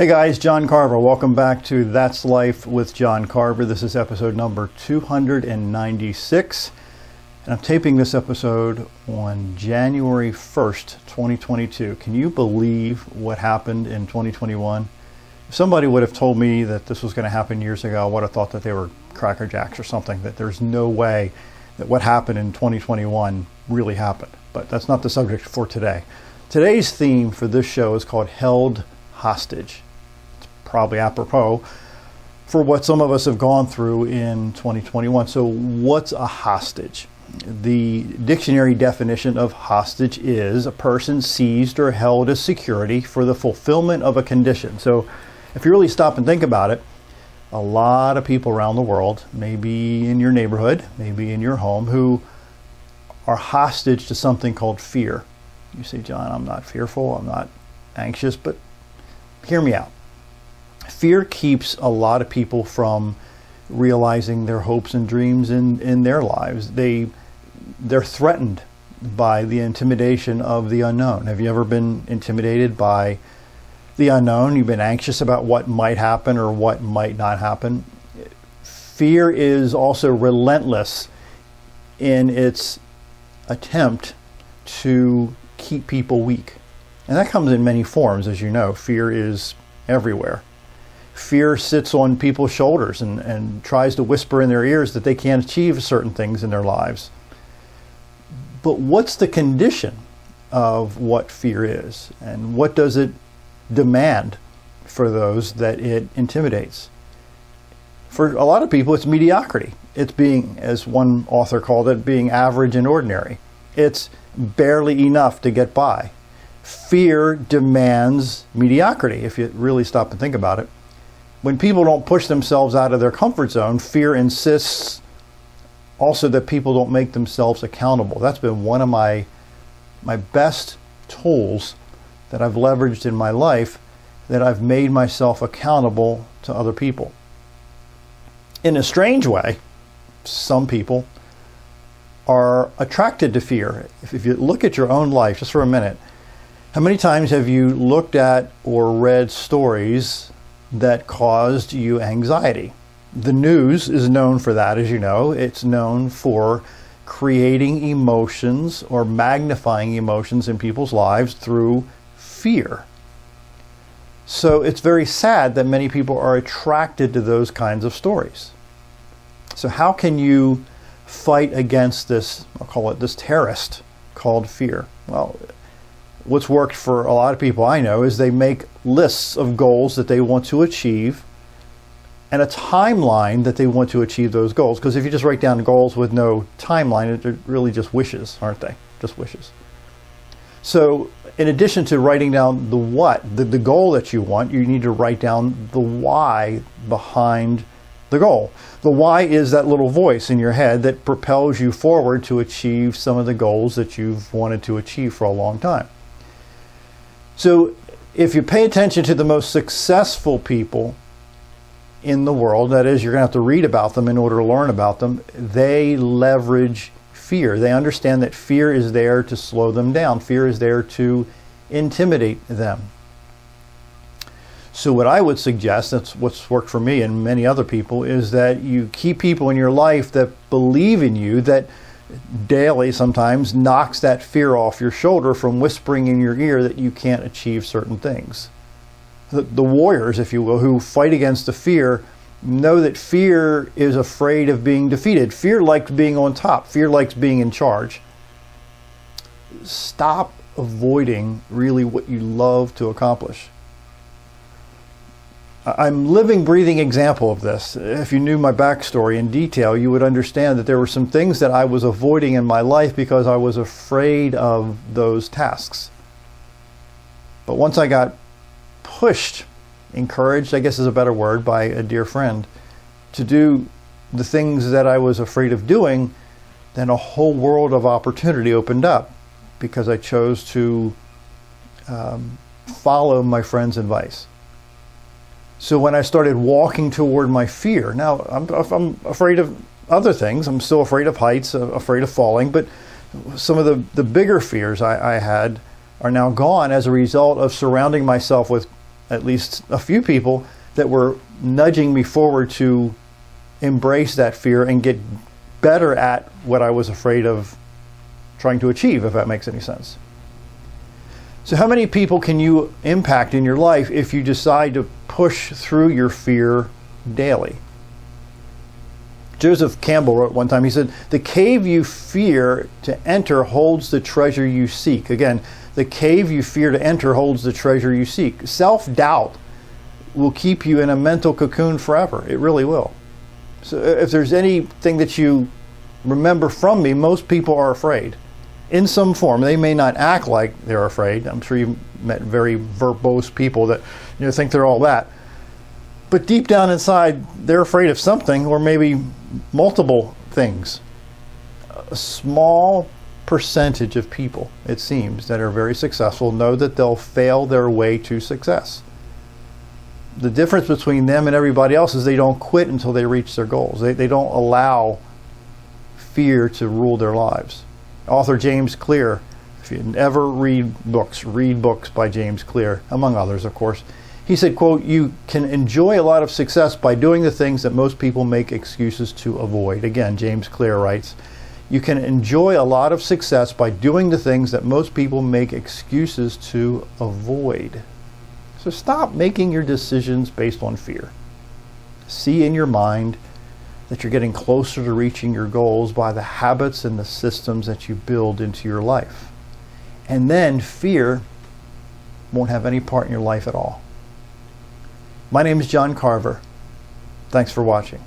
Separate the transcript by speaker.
Speaker 1: Hey guys, John Carver. Welcome back to That's Life with John Carver. This is episode number 296. And I'm taping this episode on January 1st, 2022. Can you believe what happened in 2021? If somebody would have told me that this was going to happen years ago, I would have thought that they were Cracker Jacks or something, that there's no way that what happened in 2021 really happened. But that's not the subject for today. Today's theme for this show is called Held Hostage. It's probably apropos for what some of us have gone through in 2021. So what's a hostage? The dictionary definition of hostage is a person seized or held as security for the fulfillment of a condition. So if you really stop and think about it, a lot of people around the world, maybe in your neighborhood, maybe in your home, who are hostage to something called fear. You say, John, I'm not fearful, I'm not anxious, but hear me out. Fear keeps a lot of people from realizing their hopes and dreams in their lives. They're threatened by the intimidation of the unknown. Have you ever been intimidated by the unknown? You've been anxious about what might happen or what might not happen. Fear is also relentless in its attempt to keep people weak. And that comes in many forms, as you know. Fear is everywhere. Fear sits on people's shoulders and tries to whisper in their ears that they can't achieve certain things in their lives. But what's the condition of what fear is? And what does it demand for those that it intimidates? For a lot of people, it's mediocrity. It's being, as one author called it, being average and ordinary. It's barely enough to get by. Fear demands mediocrity, if you really stop and think about it. When people don't push themselves out of their comfort zone, fear insists also that people don't make themselves accountable. That's been one of my best tools that I've leveraged in my life, that I've made myself accountable to other people. In a strange way, some people are attracted to fear. If you look at your own life, just for a minute, how many times have you looked at or read stories that caused you anxiety? The news is known for that, as you know. It's known for creating emotions or magnifying emotions in people's lives through fear. So it's very sad that many people are attracted to those kinds of stories. So how can you fight against this, I'll call it this terrorist called fear? Well, what's worked for a lot of people I know is they make lists of goals that they want to achieve and a timeline that they want to achieve those goals. Because if you just write down goals with no timeline, they're really just wishes, aren't they? Just wishes. So in addition to writing down the what, the goal that you want, you need to write down the why behind the goal. The why is that little voice in your head that propels you forward to achieve some of the goals that you've wanted to achieve for a long time. So if you pay attention to the most successful people in the world, that is, you're going to have to read about them in order to learn about them, they leverage fear. They understand that fear is there to slow them down. Fear is there to intimidate them. So what I would suggest, that's what's worked for me and many other people, is that you keep people in your life that believe in you, that daily sometimes knocks that fear off your shoulder from whispering in your ear that you can't achieve certain things. The warriors, if you will, who fight against the fear, know that fear is afraid of being defeated. Fear likes being on top. Fear likes being in charge. Stop avoiding really what you love to accomplish. I'm living, breathing example of this. If you knew my backstory in detail, you would understand that there were some things that I was avoiding in my life because I was afraid of those tasks. But once I got pushed, encouraged, I guess is a better word, by a dear friend, to do the things that I was afraid of doing, then a whole world of opportunity opened up because I chose to follow my friend's advice. So when I started walking toward my fear, now I'm afraid of other things. I'm still afraid of heights, afraid of falling, but some of the bigger fears I had are now gone as a result of surrounding myself with at least a few people that were nudging me forward to embrace that fear and get better at what I was afraid of trying to achieve, if that makes any sense. So how many people can you impact in your life if you decide to push through your fear daily? Joseph Campbell wrote one time, he said, "The cave you fear to enter holds the treasure you seek." Again, the cave you fear to enter holds the treasure you seek. Self-doubt will keep you in a mental cocoon forever. It really will. So if there's anything that you remember from me, most people are afraid in some form. They may not act like they're afraid. I'm sure you've met very verbose people that think they're all that. But deep down inside, they're afraid of something, or maybe multiple things. A small percentage of people, it seems, that are very successful know that they'll fail their way to success. The difference between them and everybody else is they don't quit until they reach their goals. They don't allow fear to rule their lives. Author James Clear, if you ever read books by James Clear, among others, of course. He said, quote, "You can enjoy a lot of success by doing the things that most people make excuses to avoid." Again, James Clear writes, "You can enjoy a lot of success by doing the things that most people make excuses to avoid." So stop making your decisions based on fear. See in your mind that you're getting closer to reaching your goals by the habits and the systems that you build into your life. And then fear won't have any part in your life at all. My name is John Carver. Thanks for watching.